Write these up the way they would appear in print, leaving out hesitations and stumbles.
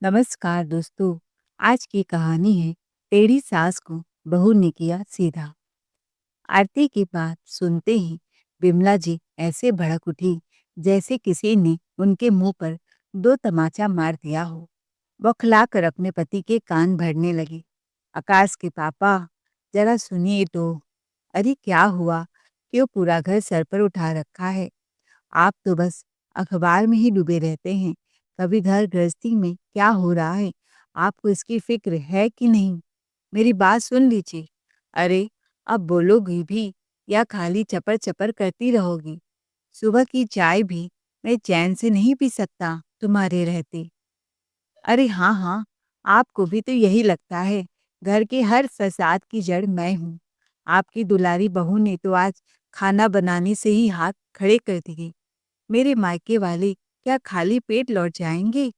नमस्कार दोस्तों। आज की कहानी है टेढ़ी सास को बहू ने किया सीधा। आरती की बात सुनते ही बिमला जी ऐसे भड़क उठी जैसे किसी ने उनके मुंह पर दो तमाचा मार दिया हो। बौखलाकर अपने पति के कान भरने लगी। आकाश के पापा, जरा सुनिए तो। अरे क्या हुआ? क्यों पूरा घर सर पर उठा रखा है? आप तो बस अखबार में ही डूबे रहते हैं। कभी घर गृहस्थी में क्या हो रहा है आपको इसकी फिक्र है कि नहीं? मेरी बात सुन लीजिए। अरे, अब बोलोगी भी या खाली चपर चपर करती रहोगी? सुबह की चाय भी मैं चैन से नहीं पी सकता तुम्हारे रहते। अरे हाँ हाँ, आपको भी तो यही लगता है। घर के हर फसाद की जड़ मैं हूँ। आपकी दुलारी बहू ने तो आज खाना बनाने से ही हाथ खड़े कर दिए। मेरे मायके वाले क्या खाली पेट लौट जाएंगे?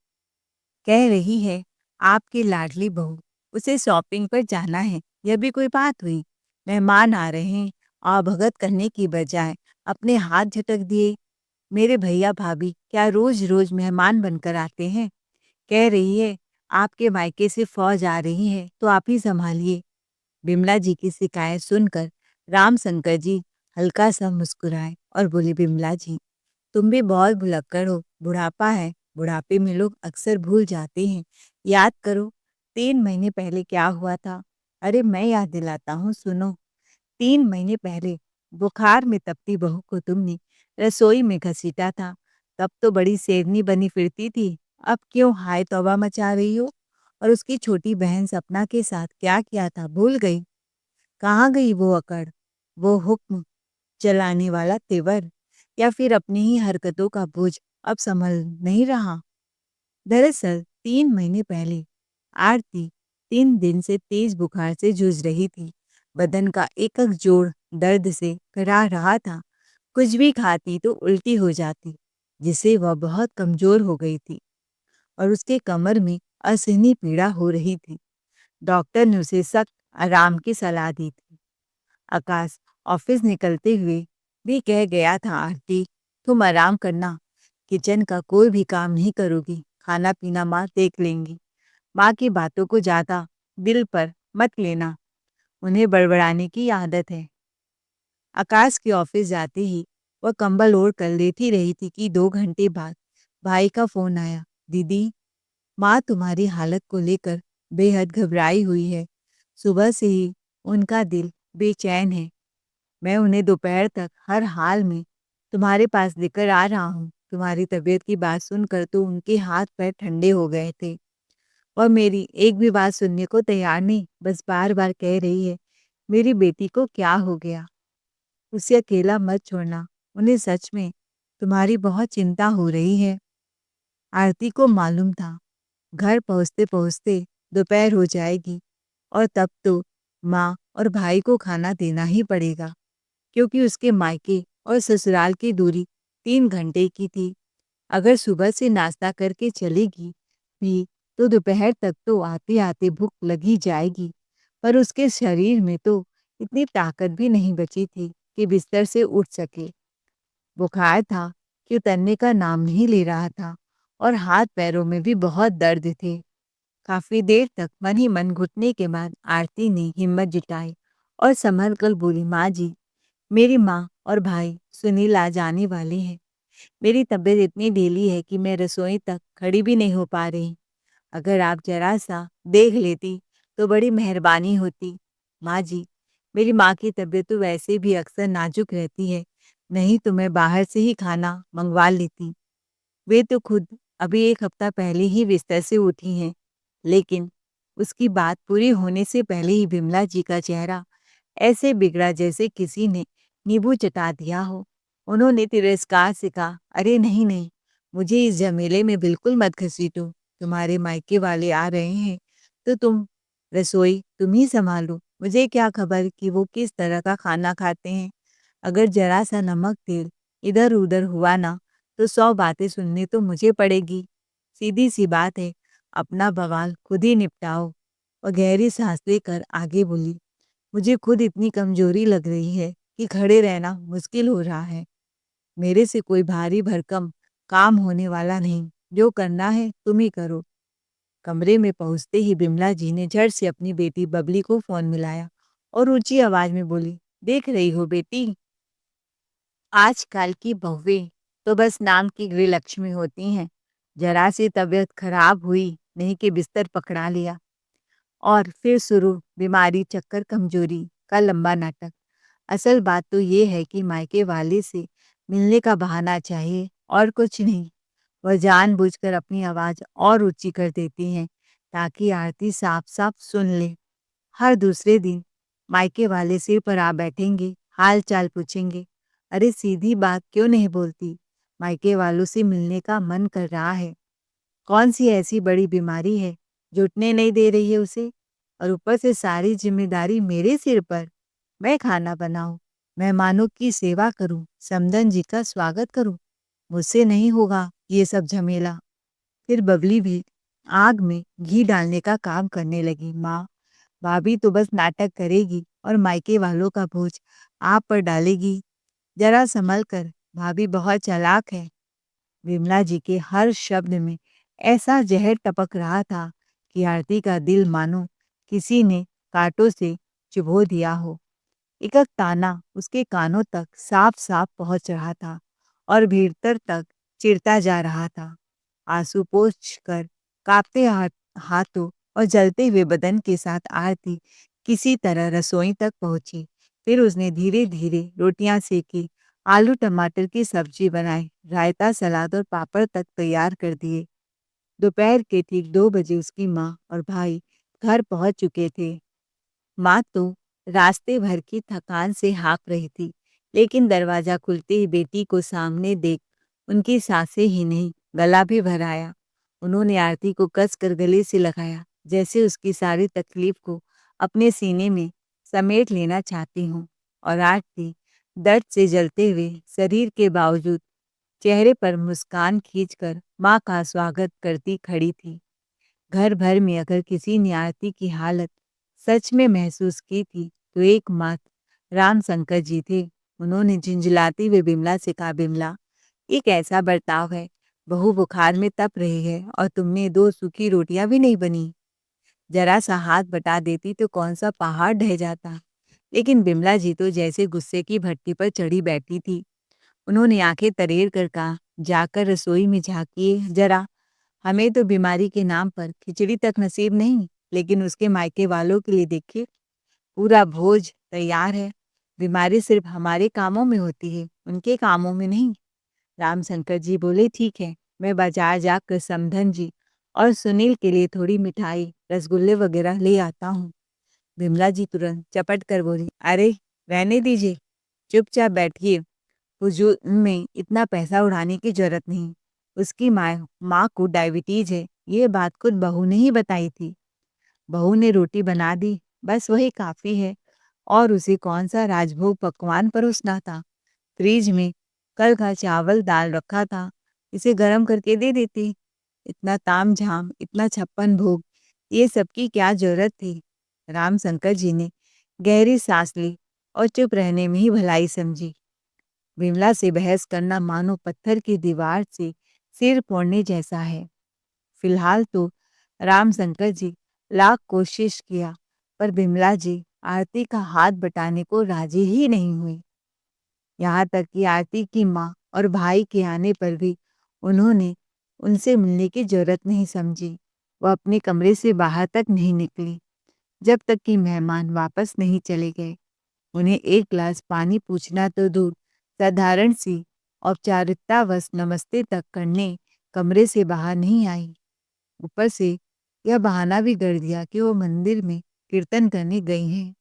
कह रही है आपकी लाडली बहू, उसे शॉपिंग पर जाना है। यह भी कोई बात हुई? मेहमान आ रहे हैं और भगत करने की बजाय अपने हाथ झटक दिए। मेरे भैया भाभी क्या रोज रोज मेहमान बनकर आते हैं? कह रही है आपके मायके से फौज आ रही है तो आप ही संभालिए। बिमला जी की शिकायत सुनकर राम शंकर जी हल्का सा मुस्कुराए और बोले, बिमला जी, तुम भी बहुत भुलक्कड़ हो। बुढ़ापा है, बुढ़ापे में लोग अक्सर भूल जाते हैं। याद करो, 3 महीने पहले क्या हुआ था? अरे मैं याद दिलाता हूँ, सुनो। 3 महीने पहले बुखार में तपती बहू को तुमने रसोई में घसीटा था। तब तो बड़ी शेरनी बनी फिरती थी। अब क्यों हाय तौबा मचा रही हो? और उसकी छोटी बहन सपना के साथ क्या किया था, भूल गई? कहाँ गई वो अकड़, वो हुक्म चलाने वाला तेवर, या फिर अपनी ही हरकतों का बोझ अब संभल नहीं रहा? दरअसल 3 महीने पहले आरती 3 दिन से तेज बुखार से जूझ रही थी। बदन का एक एक जोड़ दर्द से करा रहा था। कुछ भी खाती तो उल्टी हो जाती, जिससे वह बहुत कमजोर हो गई थी और उसके कमर में असहनीय पीड़ा हो रही थी। डॉक्टर ने उसे सख्त आराम की सलाह दी थी। आकाश ऑफिस निकलते हुए भी कह गया था, आरती तुम आराम करना, किचन का कोई भी काम नहीं करोगी, खाना पीना माँ देख लेंगी। माँ की बातों को ज्यादा दिल पर मत लेना, उन्हें बड़बड़ाने की आदत है। आकाश के ऑफिस जाते ही वह कंबल ओढ़ कर लेटी रही थी कि 2 घंटे बाद भाई का फोन आया। दीदी, माँ तुम्हारी हालत को लेकर बेहद घबराई हुई है। सुबह से ही उनका दिल बेचैन है। मैं उन्हें दोपहर तक हर हाल में तुम्हारे पास लेकर आ रहा हूँ। तुम्हारी तबीयत की बात सुनकर तो उनके हाथ पैर ठंडे हो गए थे और मेरी एक भी बात सुनने को तैयार नहीं, बस बार बार कह रही है मेरी बेटी को क्या हो गया, उसे अकेला मत छोड़ना। उन्हें सच में तुम्हारी बहुत चिंता हो रही है। आरती को मालूम था घर पहुँचते पहुँचते दोपहर हो जाएगी और तब तो माँ और भाई को खाना देना ही पड़ेगा, क्योंकि उसके मायके और ससुराल की दूरी 3 घंटे की थी। अगर सुबह से नाश्ता करके चलेगी भी तो दोपहर तक तो आते आते भूख लगी जाएगी। पर उसके शरीर में तो इतनी ताकत भी नहीं बची थी कि बिस्तर से उठ सके। बुखार था कि उतरने का नाम नहीं ले रहा था और हाथ पैरों में भी बहुत दर्द थे। काफी देर तक मन ही मन घुटने के बाद आरती ने हिम्मत जुटाई और संभल कर बोली, माँ जी, मेरी माँ और भाई सुनील आज आने वाले हैं। मेरी तबीयत इतनी ढीली है कि मैं रसोई तक खड़ी भी नहीं हो पा रही। अगर आप जरा सा देख लेती तो बड़ी मेहरबानी होती। माँ जी, मेरी माँ की तबीयत तो वैसे भी अक्सर नाजुक रहती है, नहीं तो मैं बाहर से ही खाना मंगवा लेती। वे तो खुद अभी 1 हफ्ता पहले ही बिस्तर से उठी हैं। लेकिन उसकी बात पूरी होने से पहले ही बिमला जी का चेहरा ऐसे बिगड़ा जैसे किसी ने नींबू चटा दिया हो। उन्होंने तिरस्कार से कहा, अरे नहीं नहीं, मुझे इस झमेले में बिल्कुल मत घसीटो। तुम्हारे मायके वाले आ रहे हैं तो रसोई तुम ही संभालो। मुझे क्या खबर कि वो किस तरह का खाना खाते हैं। अगर जरा सा नमक तेल इधर उधर हुआ ना तो 100 बातें सुननी तो मुझे पड़ेगी। सीधी सी बात है, अपना बवाल खुद ही निपटाओ। और गहरी सांस लेकर आगे बोली, मुझे खुद इतनी कमजोरी लग रही है कि खड़े रहना मुश्किल हो रहा है। मेरे से कोई भारी भरकम काम होने वाला नहीं, जो करना है तुम ही करो। कमरे में पहुंचते ही बिमला जी ने झट से अपनी बेटी बबली को फोन मिलाया और ऊंची आवाज में बोली, देख रही हो बेटी, आजकल की बहुएं तो बस नाम की गृहलक्ष्मी होती हैं। जरा सी तबीयत खराब हुई नहीं कि बिस्तर पकड़ा लिया और फिर शुरू बीमारी, चक्कर, कमजोरी का लंबा नाटक। असल बात तो ये है कि मायके वाले से मिलने का बहाना चाहिए और कुछ नहीं। वह जानबूझकर अपनी आवाज और ऊंची कर देती हैं ताकि आरती साफ साफ सुन ले। हर दूसरे दिन मायके वाले सिर पर आ बैठेंगे, हाल चाल पूछेंगे। अरे सीधी बात क्यों नहीं बोलती? मायके वालों से मिलने का मन कर रहा है। कौन सी ऐसी बड़ी बीमारी है जो उठने नहीं दे रही है उसे? और ऊपर से सारी जिम्मेदारी मेरे सिर पर। मैं खाना बनाऊं, मेहमानों की सेवा करूं, समधन जी का स्वागत करूं। मुझसे नहीं होगा ये सब झमेला। फिर बबली भी आग में घी डालने का काम करने लगी। माँ, भाभी तो बस नाटक करेगी और मायके वालों का बोझ आप पर डालेगी। जरा संभल कर, भाभी बहुत चालाक है। विमला जी के हर शब्द में ऐसा जहर टपक रहा था कि आरती का दिल मानो किसी ने कांटों से चुभो दिया हो। एक एक ताना उसके कानों तक साफ साफ पहुंच रहा था और भीतर तक चिढ़ता जा रहा था। आंसू पोंछ कर कांपते हाथों और जलते हुए बदन के साथ आरती किसी तरह रसोई तक पहुंची। फिर उसने धीरे धीरे रोटियां सेकी, आलू टमाटर की सब्जी बनाई, रायता, सलाद और पापड़ तक तैयार कर दिए। दोपहर के ठीक 2 बजे उसकी माँ और भाई घर पहुंच चुके थे। माँ तो रास्ते भर की थकान से हाँफ रही थी, लेकिन दरवाजा खुलते ही बेटी को सामने देख उनकी सांसें ही नहीं, गला भी भर आया। उन्होंने आरती को कसकर गले से लगाया, जैसे उसकी सारी तकलीफ को अपने सीने में समेट लेना चाहती हूँ। और आरती दर्द से जलते हुए शरीर के बावजूद चेहरे पर मुस्कान खींचकर माँ का स्वागत करती खड़ी थी। घर भर में अगर किसी ने आरती की हालत सच में महसूस की थी तो एकमात्र राम शंकर जी थे। उन्होंने झिंझलाती हुए बिमला से कहा, बिमला, ये कैसा बर्ताव है? बहू बुखार में तप रही है और तुमने 2 सूखी रोटियां भी नहीं बनी। जरा सा हाथ बटा देती तो कौन सा पहाड़ ढह जाता। लेकिन बिमला जी तो जैसे गुस्से की भट्टी पर चढ़ी बैठी थी। उन्होंने आंखें तरेर कर कहा, जाकर रसोई में झांकिए जरा। हमें तो बीमारी के नाम पर खिचड़ी तक नसीब नहीं, लेकिन उसके मायके वालों के लिए देखिए, पूरा भोज तैयार है। बीमारी सिर्फ हमारे कामों में होती है, उनके कामों में नहीं। रामशंकर जी बोले, ठीक है, मैं बाजार जाकर समधन जी और सुनील के लिए थोड़ी मिठाई, रसगुल्ले वगैरह ले आता हूँ। विमला जी तुरंत चपट कर बोली, अरे रहने दीजिए, चुपचाप बैठिए। हुजूर में इतना पैसा उड़ाने की जरूरत नहीं। उसकी माँ को डायबिटीज है, ये बात खुद बहू ने ही बताई थी। बहू ने रोटी बना दी, बस वही काफी है। और उसे कौन सा राजभोग पकवान परोसना था? फ्रिज में कल का चावल दाल रखा था, इसे गर्म करके दे देती। इतना ताम झाम, इतना 56 भोग, ये सबकी क्या जरूरत थी? रामशंकर जी ने गहरी सांस ली और चुप रहने में ही भलाई समझी। विमला से बहस करना मानो पत्थर की दीवार से सिर फोड़ने जैसा है। फिलहाल तो रामशंकर जी लाख कोशिश किया, पर बिमला जी आरती का हाथ बटाने को राजी ही नहीं हुई। यहाँ तक कि आरती की माँ और भाई के आने पर भी उन्होंने उनसे मिलने की जरूरत नहीं समझी। वह अपने कमरे से बाहर तक नहीं निकली जब तक कि मेहमान वापस नहीं चले गए। उन्हें एक गिलास पानी पूछना तो दूर, साधारण सी औपचारिकतावश नमस्ते तक करने कमरे से बाहर नहीं आई। ऊपर से यह बहाना भी कर दिया कि वो मंदिर में कीर्तन करने गई हैं।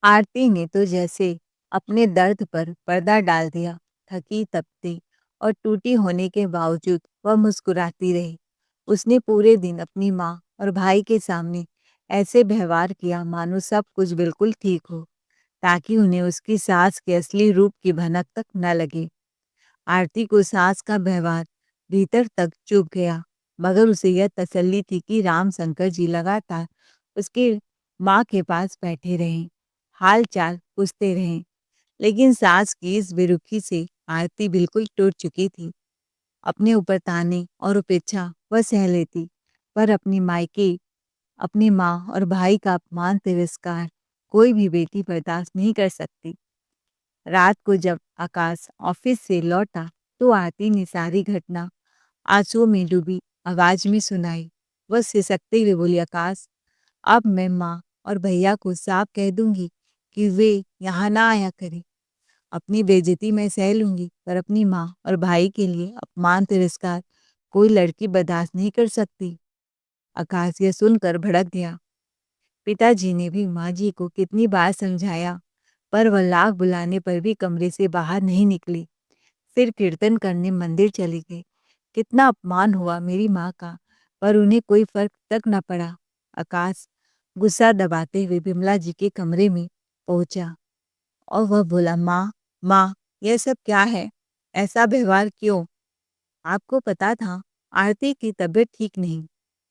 आरती ने तो जैसे अपने दर्द पर पर्दा डाल दिया। थकी तपती और टूटी होने के बावजूद वह मुस्कुराती रही। उसने पूरे दिन अपनी माँ और भाई के सामने ऐसे व्यवहार किया मानो सब कुछ बिल्कुल ठीक हो, ताकि उन्हें उसकी सास के असली रूप की भनक तक न लगे। आरती को सास का व्यवहार भीतर तक चुभ गया, मगर उसे यह तसल्ली थी कि रामशंकर जी लगातार उसके माँ के पास बैठे रहें, हाल चाल पूछते रहें। लेकिन सास की इस बेरुखी से आरती बिल्कुल टूट चुकी थी। अपने ऊपर ताने और उपेक्षा वह सह लेती, पर अपनी मायके, अपनी माँ और भाई का अपमान तिरस्कार कोई भी बेटी बर्दाश्त नहीं कर सकती। रात को जब आकाश ऑफिस से लौटा तो आरती ने सारी घटना आंसुओं में डूबी आवाज में सुनाई। वह सिसकते हुए बोली, आकाश, अब मैं माँ और भैया को साफ कह दूंगी कि वे यहाँ ना आया करें। अपनी बेइज्जती मैं सह लूंगी, पर अपनी माँ और भाई के लिए अपमान तिरस्कार कोई लड़की बर्दाश्त नहीं कर सकती। आकाश यह सुनकर भड़क गया। पिताजी ने भी माँ जी को कितनी बार समझाया, पर वह लाख बुलाने पर भी कमरे से बाहर नहीं निकली। फिर कीर्तन करने मंदिर चली गई। कितना अपमान हुआ मेरी माँ का, पर उन्हें कोई फर्क तक न पड़ा। आकाश गुस्सा दबाते हुए बिमला जी के कमरे में पहुंचा और वह बोला, माँ, माँ, यह सब क्या है? ऐसा व्यवहार क्यों? आपको पता था आरती की तबीयत ठीक नहीं,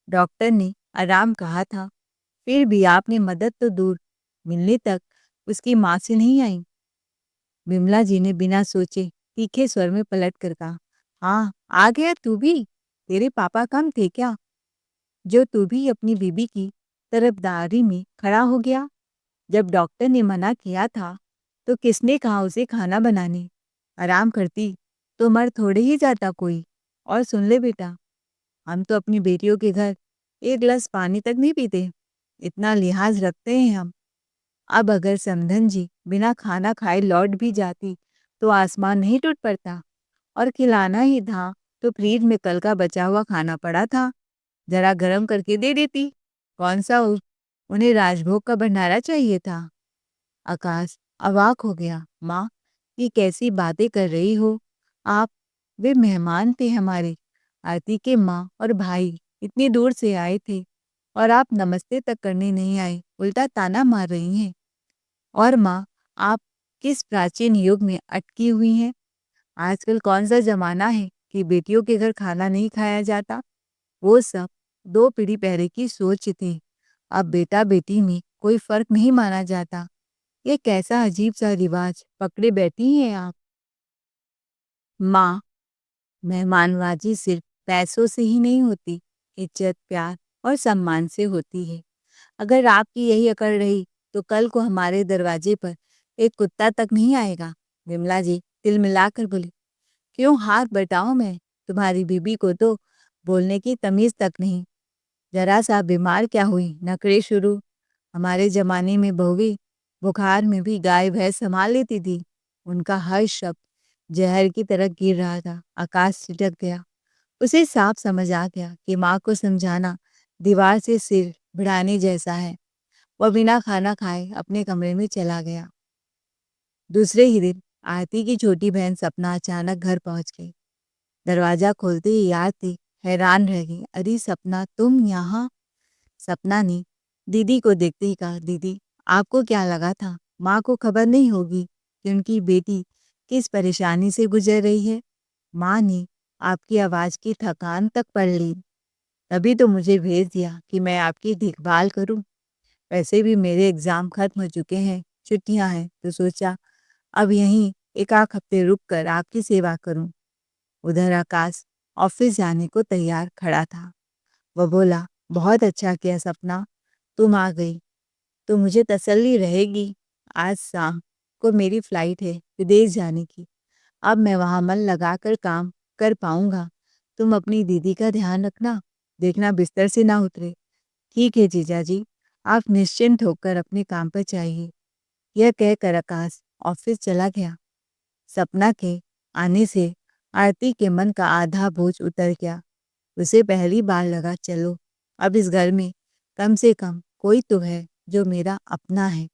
डॉक्टर ने आराम कहा था, फिर भी आपने मदद तो दूर, मिलने तक उसकी माँ से नहीं आई। बिमला जी ने बिना सोचे तीखे स्वर में पलट कर कहा, हाँ, आ गया तू भी? तेरे पापा कम थे क्या, जो तू भी अपनी बीबी की तरफदारी में खड़ा हो गया? जब डॉक्टर ने मना किया था तो किसने कहा उसे खाना बनाने? आराम करती तो मर थोड़े ही जाता कोई। और सुन ले बेटा, हम तो अपनी बेटियों के घर एक गिलास पानी तक नहीं पीते, इतना लिहाज रखते हैं हम। अब अगर समधन जी बिना खाना खाए लौट भी जाती तो आसमान नहीं टूट पड़ता। और खिलाना ही था तो फ्रिज में कल का बचा हुआ खाना पड़ा था, जरा गर्म करके दे देती। कौन सा उन्हें राजभोग का भंडारा चाहिए था? आकाश अवाक हो गया। माँ, ये कैसी बातें कर रही हो आप? वे मेहमान थे हमारे। आरती के माँ और भाई इतनी दूर से आए थे और आप नमस्ते तक करने नहीं आए, उल्टा ताना मार रही हैं। और माँ, आप किस प्राचीन युग में अटकी हुई हैं? आजकल कौन सा जमाना है कि बेटियों के घर खाना नहीं खाया जाता? वो सब 2 पीढ़ी पहले की सोच थी। अब बेटा बेटी में कोई फर्क नहीं माना जाता। ये कैसा अजीब सा रिवाज पकड़े बैठी हैं आप? माँ, मेहमानवाजी सिर्फ पैसों से ही नहीं होती, इज्जत, प्यार और सम्मान से होती है। अगर आपकी यही अकड़ रही तो कल को हमारे दरवाजे पर एक कुत्ता तक नहीं आएगा। विमला जी तिलमिलाकर बोली, क्यों हाथ बटाऊं मैं? तुम्हारी बीबी को तो बोलने की तमीज तक नहीं। जरा सा बीमार क्या हुई, नखरे शुरू। हमारे जमाने में बहुएं बुखार में भी गाय भैंस संभाल लेती थी। उनका हर शब्द जहर की तरह गिर रहा था। आकाश सिटक गया। उसे साफ समझ आ गया कि माँ को समझाना दीवार से सिर भिड़ाने जैसा है। वह बिना खाना खाए अपने कमरे में चला गया। दूसरे ही दिन आरती की छोटी बहन सपना अचानक घर पहुंच गई। दरवाजा खोलते ही आरती हैरान रह गई। अरे सपना, तुम यहाँ? सपना ने दीदी को देखते ही कहा, दीदी, आपको क्या लगा था माँ को खबर नहीं होगी कि उनकी बेटी किस परेशानी से गुजर रही है? माँ ने आपकी आवाज की थकान तक पढ़ ली, तभी तो मुझे भेज दिया कि मैं आपकी देखभाल करूं। वैसे भी मेरे एग्जाम खत्म हो चुके हैं, छुट्टियां हैं, तो सोचा अब यहीं एक आध हफ्ते रुक कर आपकी सेवा करूं। उधर आकाश ऑफिस जाने को तैयार खड़ा था। वह बोला, बहुत अच्छा किया सपना, तुम आ गई तो मुझे तसल्ली रहेगी। आज शाम को मेरी फ्लाइट है विदेश जाने की। अब मैं वहाँ मन लगाकर काम कर पाऊंगा। तुम अपनी दीदी का ध्यान रखना, देखना बिस्तर से ना उतरे। ठीक है जीजा जी, आप निश्चिंत होकर अपने काम पर जाइए। यह कहकर आकाश ऑफिस चला गया। सपना के आने से आरती के मन का आधा बोझ उतर गया। उसे पहली बार लगा, चलो अब इस घर में कम से कम कोई तो है जो मेरा अपना है।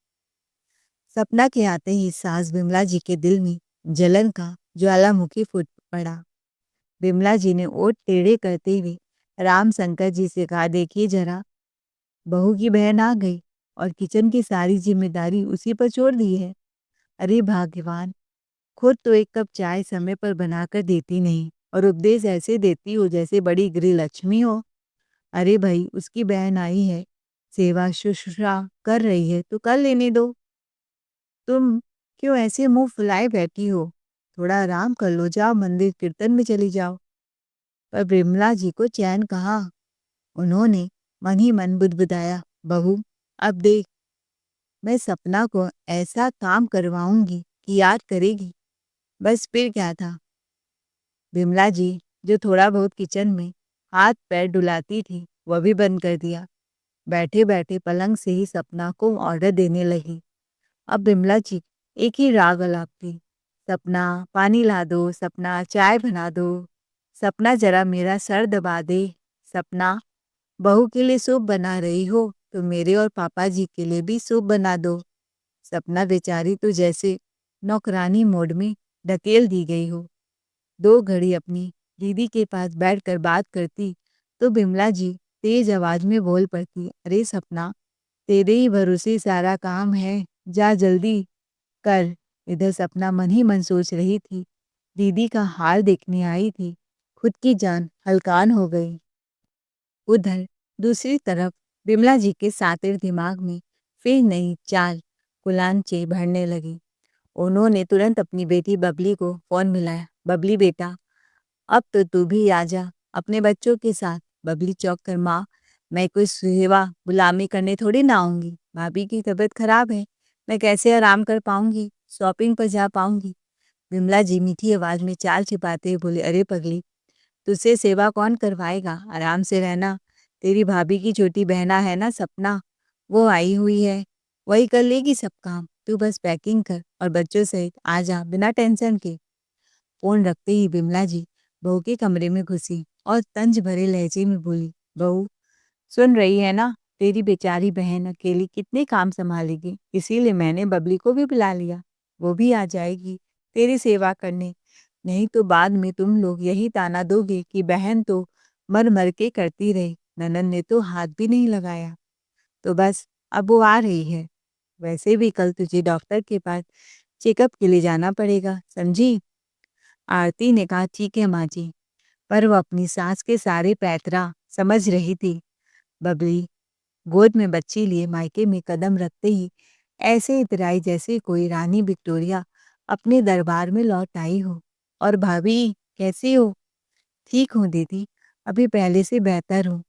सपना के आते ही सास बिमला जी के दिल में जलन का ज्वालामुखी फूट पड़ा। बिमला जी ने ओठ टेढ़े करते हुए राम शंकर जी से कहा, देखिए जरा, बहू की बहन आ गई और किचन की सारी जिम्मेदारी उसी पर छोड़ दी है। अरे भाग्यवान, खुद तो एक कप चाय समय पर बनाकर देती नहीं और उपदेश ऐसे देती हो जैसे बड़ी गृह लक्ष्मी हो। अरे भाई, उसकी बहन आई है, सेवा शुश्रूषा कर रही है तो कर लेने दो। तुम क्यों ऐसे मुंह फुलाए बैठी हो? थोड़ा आराम कर लो, जाओ मंदिर कीर्तन में चली जाओ। पर बिमला जी को चैन कहाँ। उन्होंने मन ही मन बुदबुदाया, बहू अब देख, मैं सपना को ऐसा काम करवाऊंगी कि याद करेगी। बस फिर क्या था। बिमला जी, जो थोड़ा बहुत किचन में हाथ पैर डुलाती थी, वह भी बंद कर दिया। बैठे बैठे पलंग से ही सपना को ऑर्डर देने लगी। अब बिमला जी एक ही राग अलापती, सपना पानी ला दो, सपना चाय बना दो, सपना जरा मेरा सर दबा दे, सपना बहू के लिए सूप बना रही हो तो मेरे और पापा जी के लिए भी सूप बना दो। सपना बेचारी तो जैसे नौकरानी मोड में ढकेल दी गई हो। 2 घड़ी अपनी दीदी के पास बैठकर बात करती तो बिमला जी तेज आवाज में बोल पड़ती, अरे सपना, तेरे ही भरोसे सारा काम है, जा जल्दी कर। इधर सपना मन ही मन सोच रही थी, दीदी का हाल देखने आई थी, खुद की जान हलकान हो गई। उधर दूसरी तरफ बिमला जी के सातिर दिमाग में फिर नई चाल कुलांचे भरने लगी। उन्होंने तुरंत अपनी बेटी बबली को फोन मिलाया, बबली बेटा, अब तो तू भी आ जा अपने बच्चों के साथ। बबली चौंक कर, माँ, मैं कोई सेवा गुलामी करने थोड़ी ना आऊंगी, भाभी की तबीयत खराब है, मैं कैसे आराम कर पाऊंगी, शॉपिंग पर जा पाऊंगी। विमला जी मीठी आवाज में चाल छिपाते हुए बोले, अरे पगली, तुझसे सेवा कौन करवाएगा, आराम से रहना। तेरी भाभी की छोटी बहना है ना सपना, वो आई हुई है, वही कर लेगी सब काम। तू बस पैकिंग कर और बच्चों सहित आ जा बिना टेंशन के। फोन रखते ही बिमला जी बहू के कमरे में घुसी और तंज भरे लहजे में बोली, बहू सुन रही है ना, तेरी बेचारी बहन अकेली कितने काम संभालेगी, इसीलिए मैंने बबली को भी बुला लिया, वो भी आ जाएगी तेरी सेवा करने। नहीं तो बाद में तुम लोग यही ताना दोगे कि बहन तो मर मर के करती रही, ननद ने तो हाथ भी नहीं लगाया। तो बस अब वो आ रही है, वैसे भी कल तुझे डॉक्टर के पास चेकअप के लिए जाना पड़ेगा, समझी। आरती ने कहा, ठीक है माँ जी, पर वो अपनी सास के सारे पैतरा समझ रही थी। बबली गोद में बच्ची लिए मायके में कदम रखते ही ऐसे इतराई जैसे कोई रानी विक्टोरिया अपने दरबार में लौट आई हो। और भाभी कैसी हो। ठीक हूँ दीदी, अभी पहले से बेहतर हूँ।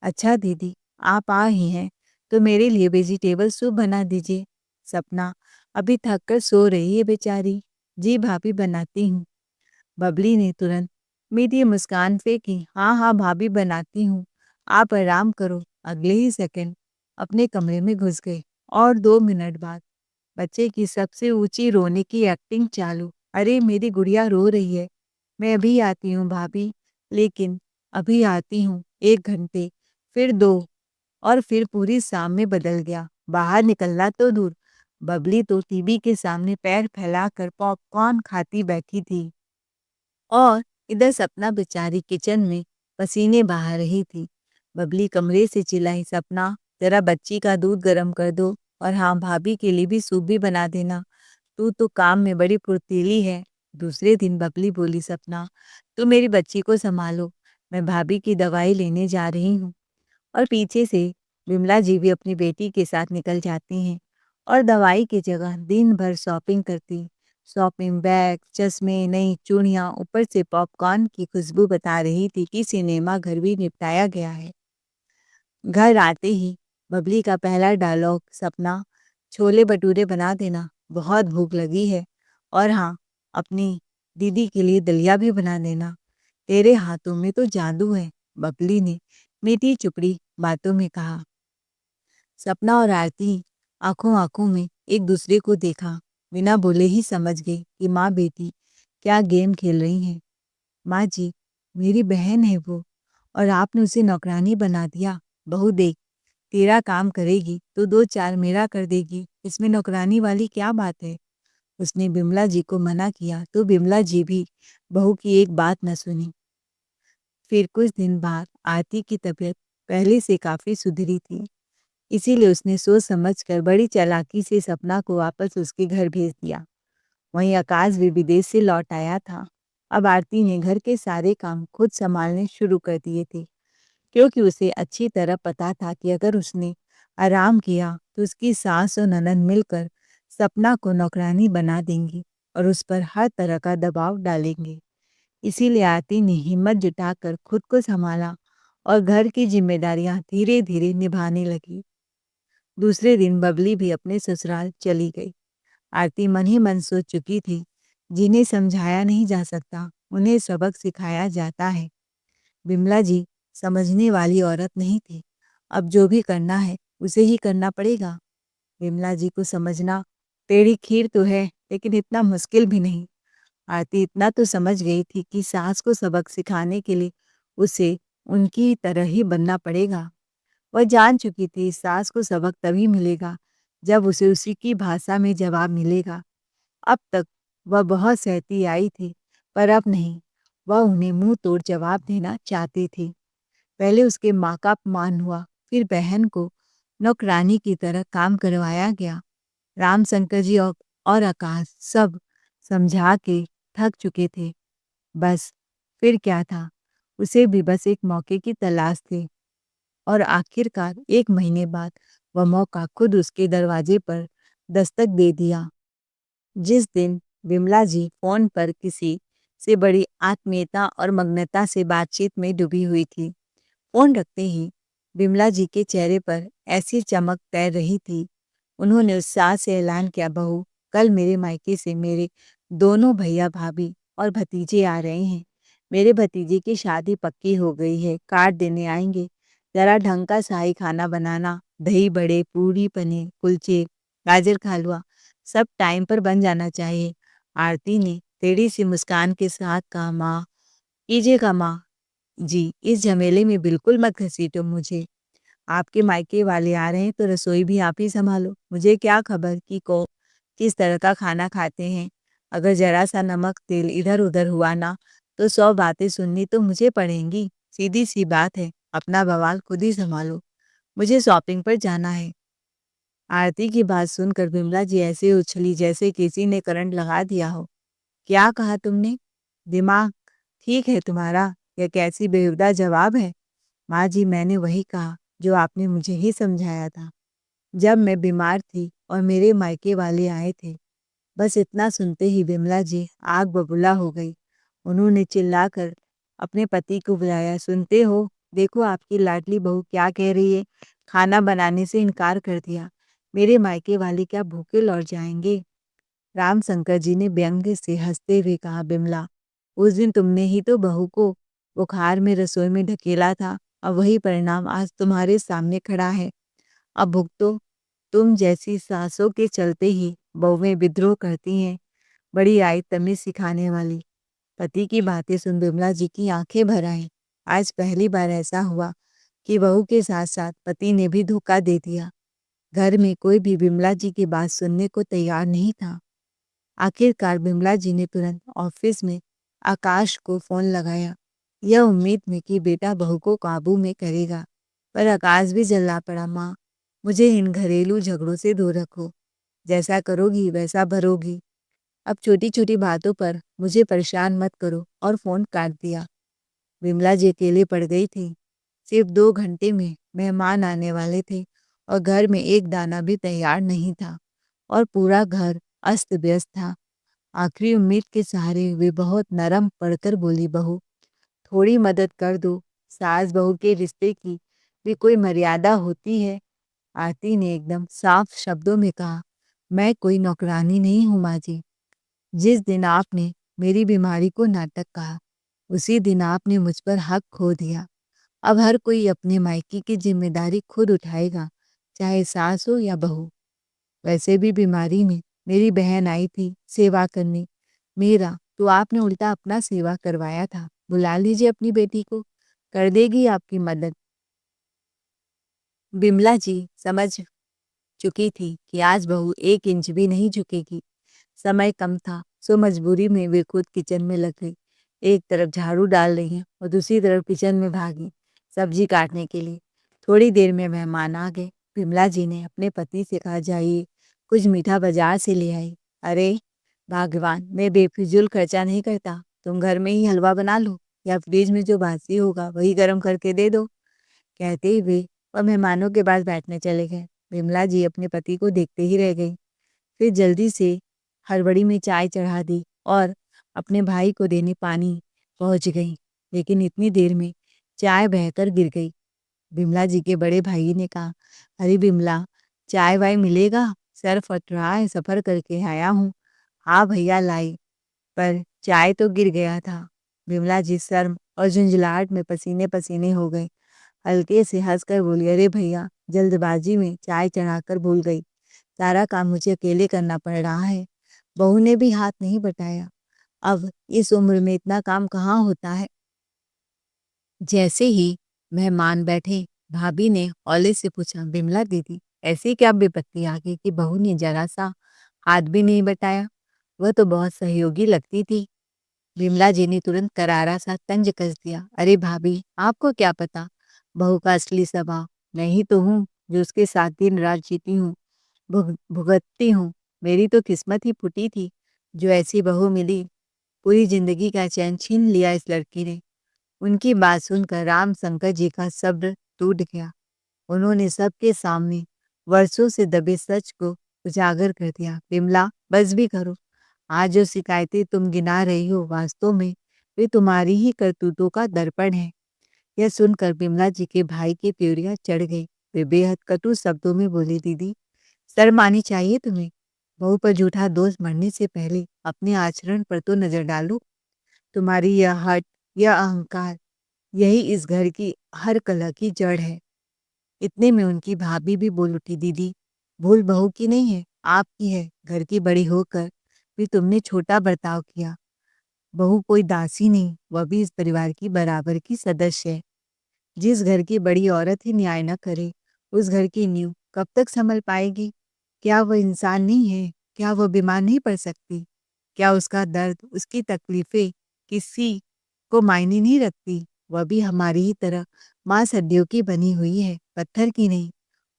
अच्छा दीदी, आप आ ही हैं तो मेरे लिए वेजिटेबल सूप बना दीजिए। सपना अभी थक कर सो रही है बेचारी। जी भाभी, बनाती हूँ। बबली ने तुरंत मीठी मुस्कान फेंकी, हाँ हाँ भाभी, बनाती हूँ, आप आराम करो। अगले ही सेकंड अपने कमरे में घुस गए और 2 मिनट बाद बच्चे की सबसे ऊंची रोने की एक्टिंग चालू। अरे मेरी गुड़िया रो रही है, मैं अभी आती हूँ भाभी, लेकिन अभी आती हूँ, 1 घंटे, फिर 2, और फिर पूरी शाम में बदल गया। बाहर निकलना तो दूर, बबली तो टीवी के सामने पैर फैलाकर पॉपकॉर्न खाती बैठी थी और इधर सपना बेचारी किचन में पसीने बहा रही थी। बबली कमरे से चिल्लाई, सपना जरा बच्ची का दूध गर्म कर दो, और हाँ भाभी के लिए भी सूप भी बना देना, तू तो काम में बड़ी फुर्तीली है। दूसरे दिन बबली बोली, सपना तू मेरी बच्ची को संभालो, मैं भाभी की दवाई लेने जा रही हूँ। और पीछे से विमला जी भी अपनी बेटी के साथ निकल जाती हैं और दवाई की जगह दिन भर शॉपिंग करती। शॉपिंग बैग, चश्मे, नई चूड़ियाँ, ऊपर से पॉपकॉर्न की खुशबू बता रही थी कि सिनेमा घर भी निपटाया गया है। घर आते ही बबली का पहला डायलॉग, सपना छोले भटूरे बना देना, बहुत भूख लगी है, और हाँ, अपनी दीदी के लिए दलिया भी बना देना, तेरे हाथों में तो जादू है। बबली ने मीठी चुपड़ी बातों में कहा। सपना और आरती आंखों आंखों में एक दूसरे को देखा, बिना बोले ही समझ गई कि माँ बेटी क्या गेम खेल रही हैं। माँ जी, मेरी बहन है वो, और आपने उसे नौकरानी बना दिया। बहू देख, तेरा काम करेगी तो 2 4 मेरा कर देगी, इसमें नौकरानी वाली क्या बात है। उसने बिमला जी को मना किया तो बिमला जी भी बहू की एक बात न सुनी। फिर कुछ दिन बाद आरती की तबीयत पहले से काफी सुधरी थी, इसीलिए उसने सोच समझकर बड़ी चालाकी से सपना को वापस उसके घर भेज दिया। वहीं आकाश भी विदेश से लौट आया था। अब आरती ने घर के सारे काम खुद संभालने शुरू कर दिए थे, क्योंकि उसे अच्छी तरह पता था कि अगर उसने आराम किया तो उसकी सास और ननद मिलकर सपना को नौकरानी बना देंगी और उस पर हर तरह का दबाव डालेंगे। इसीलिए आरती ने हिम्मत जुटाकर खुद को संभाला और घर की जिम्मेदारियां धीरे धीरे निभाने लगी। दूसरे दिन बबली भी अपने ससुराल चली गई। आरती मन ही मन सोच चुकी थी, जिन्हें समझाया नहीं जा सकता उन्हें सबक सिखाया जाता है। बिमला जी समझने वाली औरत नहीं थी। अब जो भी करना है उसे ही करना पड़ेगा। बिमला जी को समझना टेढ़ी खीर तो है, लेकिन इतना मुश्किल भी नहीं। आरती इतना तो समझ गई थी कि सास को सबक सिखाने के लिए उसे उनकी तरह ही बनना पड़ेगा। वह जान चुकी थी सास को सबक तभी मिलेगा जब उसे उसी की भाषा में जवाब मिलेगा। अब तक वह बहुत सहती आई थी, पर अब नहीं। वह उन्हें मुंह तोड़ जवाब देना चाहती थी। पहले उसके माँ का अपमान हुआ, फिर बहन को नौकरानी की तरह काम करवाया गया। रामशंकर जी और आकाश सब समझा के थक चुके थे। बस फिर क्या था, उसे भी बस एक मौके की तलाश थी। और आखिरकार 1 महीने बाद वह मौका खुद उसके दरवाजे पर दस्तक दे दिया। जिस दिन विमला जी फोन पर किसी से बड़ी आत्मीयता और मग्नता से बातचीत में डूबी हुई थी। फोन रखते ही विमला जी के चेहरे पर ऐसी चमक तैर रही थी। उन्होंने उत्साह से ऐलान किया, बहू, कल मेरे मायके से मेरे दोनों भैया भाभी और भतीजे आ रहे हैं। मेरे भतीजे की शादी पक्की हो गई है, कार्ड देने आएंगे। जरा ढंग का शाही खाना बनाना, दही बड़े, पूरी, पनीर, कुलचे, गाजर का हलवा सब टाइम पर बन जाना चाहिए। आरती ने टेढ़ी सी मुस्कान के साथ कहा, माँ कीजिएगा माँ जी, इस झमेले में बिल्कुल मत घसीटो मुझे। आपके मायके वाले आ रहे हैं तो रसोई भी आप ही संभालो। मुझे क्या खबर कि को किस तरह का खाना खाते हैं। अगर जरा सा नमक तेल इधर उधर हुआ ना, तो 100 बातें सुननी तो मुझे पड़ेंगी। सीधी सी बात है, अपना बवाल खुद ही संभालो। मुझे शॉपिंग पर जाना है। आरती की बात सुनकर विमला जी ऐसे उछली जैसे किसी ने करंट लगा दिया हो। क्या कहा तुमने? दिमाग ठीक है तुम्हारा? यह कैसी बेहुदा जवाब है? माँ जी, मैंने वही कहा जो आपने मुझे ही समझाया था जब मैं बीमार थी और मेरे मायके वाले आए थे। बस इतना सुनते ही विमला जी आग बबूला हो गई। उन्होंने चिल्लाकर अपने पति को बुलाया, सुनते हो? देखो आपकी लाडली बहू क्या कह रही है। खाना बनाने से इनकार कर दिया। मेरे मायके वाले क्या भूखे लौट जाएंगे? रामशंकर जी ने व्यंग्य से हंसते हुए कहा, बिमला, उस दिन तुमने ही तो बहू को बुखार में रसोई में ढकेला था और वही परिणाम आज तुम्हारे सामने खड़ा है। अब भुगतो। तुम जैसी सासों के चलते ही बहुएं विद्रोह करती हैं। बड़ी आई तमीज सिखाने वाली। पति की बातें सुन बिमला जी की आंखें भर आईं। आज पहली बार ऐसा हुआ कि बहू के साथ साथ पति ने भी धोखा दे दिया। घर में कोई भी बिमला जी की बात सुनने को तैयार नहीं था। आखिरकार बिमला जी ने तुरंत ऑफिस में आकाश को फोन लगाया, यह उम्मीद में कि बेटा बहू को काबू में करेगा। पर आकाश भी जल्ला पड़ा, माँ, मुझे इन घरेलू झगड़ों से दूर रखो। जैसा करोगी वैसा भरोगी। अब छोटी छोटी बातों पर मुझे परेशान मत करो, और फोन काट दिया। विमला जी अकेले पड़ गई थी। सिर्फ 2 घंटे में मेहमान आने वाले थे और घर में एक दाना भी तैयार नहीं था और पूरा घर अस्त व्यस्त था। आखिरी उम्मीद के सहारे वे बहुत नरम पड़कर बोली, बहू, थोड़ी मदद कर दो। सास बहू के रिश्ते की भी कोई मर्यादा होती है। आरती ने एकदम साफ शब्दों में कहा, मैं कोई नौकरानी नहीं हूँ माँ जी। जिस दिन आपने मेरी बीमारी को नाटक कहा, उसी दिन आपने मुझ पर हक खो दिया। अब हर कोई अपने मायके की जिम्मेदारी खुद उठाएगा, चाहे सास हो या बहू। वैसे भी बीमारी में मेरी बहन आई थी सेवा करने। मेरा तो आपने उल्टा अपना सेवा करवाया था। बुला लीजिए अपनी बेटी को, कर देगी आपकी मदद। बिमला जी समझ चुकी थी कि आज बहू 1 इंच भी नहीं झुकेगी। समय कम था, सो मजबूरी में वे खुद किचन में लग गई। एक तरफ झाड़ू डाल रही हैं और दूसरी तरफ किचन में भागी सब्जी काटने के लिए। थोड़ी देर में मेहमान आ गए। विमला जी ने अपने पति से कहा, जाइए कुछ मीठा बाजार से ले आई। अरे भगवान, मैं बेफिजूल खर्चा नहीं करता। तुम घर में ही हलवा बना लो या फ्रिज में जो बासी होगा वही गर्म करके दे दो। कहते हुए वह मेहमानों के पास बैठने चले गए। विमला जी अपने पति को देखते ही रह गई। फिर जल्दी से हड़बड़ी में चाय चढ़ा दी और अपने भाई को देने पानी पहुंच गई। लेकिन इतनी देर में चाय बहकर गिर गई। बिमला जी के बड़े भाई ने कहा, अरे बिमला, चाय वाय मिलेगा? सर फट रहा है, सफ़र करके आया हूँ। हाँ भैया लाई, पर चाय तो गिर गया था। बिमला जी शर्म और झुंझलाहट में पसीने पसीने हो गई। हल्के से हंसकर बोली, अरे भैया, जल्दबाजी में चाय चढ़ाकर भूल गई। सारा काम मुझे अकेले करना पड़ रहा है। बहू ने भी हाथ नहीं बटाया। अब इस उम्र में इतना काम कहाँ होता है। जैसे ही मेहमान बैठे, भाभी ने हौले से पूछा, बिमला दीदी, ऐसी क्या विपत्ति आ गई कि बहू ने जरा सा हाथ भी नहीं बटाया? वह तो बहुत सहयोगी लगती थी। बिमला जी ने तुरंत करारा सा तंज कस दिया, अरे भाभी, आपको क्या पता बहू का असली स्वभाव। मैं ही तो हूँ जो उसके साथ दिन रात जीती हूँ, भुगतती हूँ। मेरी तो किस्मत ही फूटी थी जो ऐसी बहू मिली। पूरी जिंदगी का चैन छीन लिया इस लड़की ने। उनकी बात सुनकर राम शंकर जी का सब्र टूट गया। उन्होंने सबके सामने वर्षों से दबे सच को उजागर कर दिया। बिमला, बस भी करो। आज जो शिकायतें तुम गिना रही हो, वास्तव में वे तुम्हारी ही करतूतों का दर्पण है। यह सुनकर बिमला जी के भाई की त्योरियां चढ़ गई। वे बेहद कटु शब्दों में बोली, दीदी, शर्म आनी चाहिए तुम्हें। बहू पर झूठा दोष मरने से पहले अपने आचरण पर तो नजर डालो। तुम्हारी यह हट, यह अहंकार, यही इस घर की हर कलह की जड़ है। इतने में उनकी भाभी भी बोल उठी, दीदी, भूल बहू की नहीं है, आपकी है। घर की बड़ी होकर भी तुमने छोटा बर्ताव किया। बहू कोई दासी नहीं, वह भी इस परिवार की बराबर की सदस्य है। जिस घर की बड़ी औरत ही न्याय न करे, उस घर की नींव कब तक संभल पाएगी? क्या वह इंसान नहीं है? क्या वह बीमार नहीं पड़ सकती? क्या उसका दर्द, उसकी तकलीफें किसी को मायने नहीं रखती? वह भी हमारी ही तरह मांस हड्डियों की बनी हुई है, पत्थर की नहीं।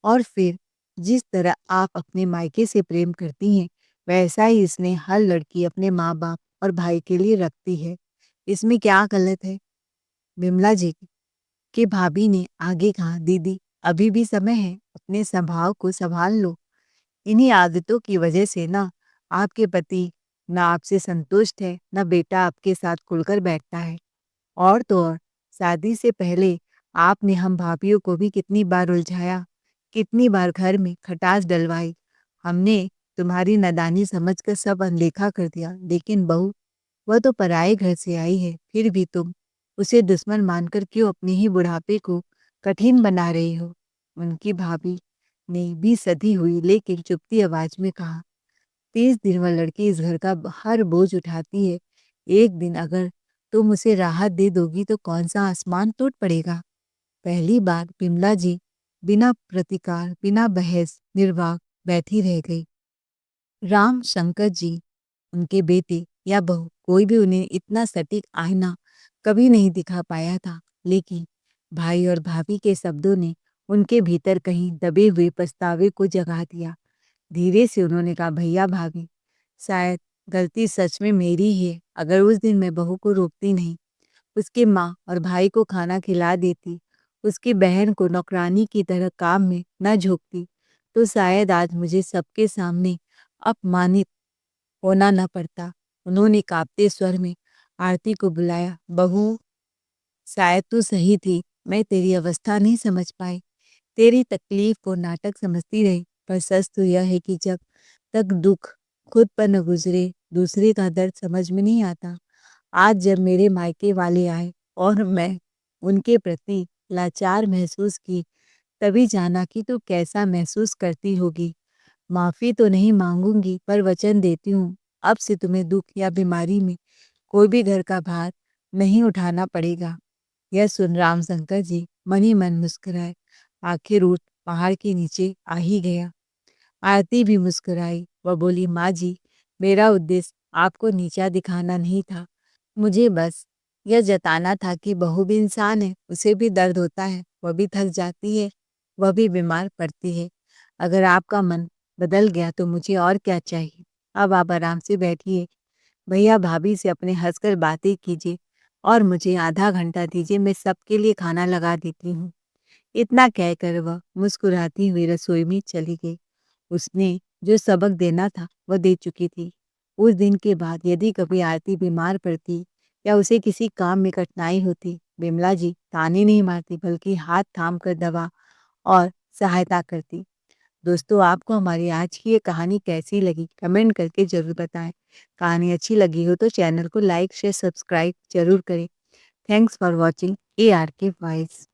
और फिर जिस तरह आप अपने मायके से प्रेम करती हैं, वैसा ही इसने हर लड़की अपने माँ बाप और भाई के लिए रखती है। इसमें क्या गलत है? बिमला जी कि भाभी ने आगे कहा, दीदी, अभी भी समय है, अपने स्वभाव को संभाल लो। इन्हीं आदतों की वजह से ना आपके पति ना आपसे संतुष्ट है, ना बेटा आपके साथ खुलकर बैठता है। और तो और, शादी से पहले आपने हम भाभीियों को भी कितनी बार उलझाया, कितनी बार घर में खटास डलवाई। हमने तुम्हारी नादानी समझकर सब अनदेखा कर दिया, लेकिन बहू, वह तो पराए घर से आई है, फिर भी तुम उसे दुश्मन मानकर क्यों अपने ही बुढ़ापे को कठिन बना रही हो? उनकी भाभी ने भी सधी हुई लेकिन चुपती आवाज में कहा, 30 दिन वह लड़की इस घर का हर बोझ उठाती है। एक दिन अगर तुम उसे राहत दे दोगी तो कौन सा आसमान टूट पड़ेगा। पहली बार बिमला जी बिना प्रतिकार, बिना बहस, निर्वाक बैठी रह गई। राम शंकर जी, उनके बेटे या बहू, कोई भी उन्हें इतना सटीक आईना कभी नहीं दिखा पाया था, लेकिन भाई और भाभी के शब्दों ने उनके भीतर कहीं दबे हुए पछतावे को जगा दिया। धीरे से उन्होंने कहा, भैया भाभी, शायद गलती सच में मेरी ही है। अगर उस दिन मैं बहू को रोकती नहीं, उसके माँ और भाई को खाना खिला देती, उसकी बहन को नौकरानी की तरह काम में न झोंकती, तो शायद आज मुझे सबके सामने अपमानित होना न पड़ता। उन्होंने कांपते स्वर में आरती को बुलाया, बहू, शायद तू सही थी, मैं तेरी अवस्था नहीं समझ पाई, तेरी तकलीफ को नाटक समझती रही। पर सच तो यह है कि जब तक दुख खुद पर न गुजरे, दूसरे का दर्द समझ में नहीं आता। आज जब मेरे मायके वाले आए और मैं उनके प्रति लाचार महसूस की, तभी जाना कि तू कैसा महसूस करती होगी। माफ़ी तो नहीं मांगूंगी, पर वचन देती हूँ, अब से तुम्हें दुख या बीमारी में कोई भी घर का भार नहीं उठाना पड़ेगा। यह सुन रामशंकर जी मन ही मन मुस्कुराए। आखिर ऊँट पहाड़ के नीचे आ ही गया। आरती भी मुस्कुराई। वह बोली, माँ जी, मेरा उद्देश्य आपको नीचा दिखाना नहीं था। मुझे बस यह जताना था कि बहू भी इंसान है, उसे भी दर्द होता है, वह भी थक जाती है, वह भी बीमार पड़ती है। अगर आपका मन बदल गया तो मुझे और क्या चाहिए। अब आप आराम से बैठिए, भैया भाभी से अपने हंसकर बातें कीजिए और मुझे आधा घंटा दीजिए, मैं सबके लिए खाना लगा देती हूँ। इतना कहकर वह मुस्कुराती हुई रसोई में चली गई। उसने जो सबक देना था वह दे चुकी थी। उस दिन के बाद यदि कभी आरती बीमार पड़ती या उसे किसी काम में कठिनाई होती, बिमला जी ताने नहीं मारती बल्कि हाथ थाम कर दवा और सहायता करती। दोस्तों, आपको हमारी आज की ये कहानी कैसी लगी? कमेंट करके ज़रूर बताएँ। कहानी अच्छी लगी हो तो चैनल को लाइक, शेयर, सब्सक्राइब ज़रूर करें। Thanks for watching ARK voice.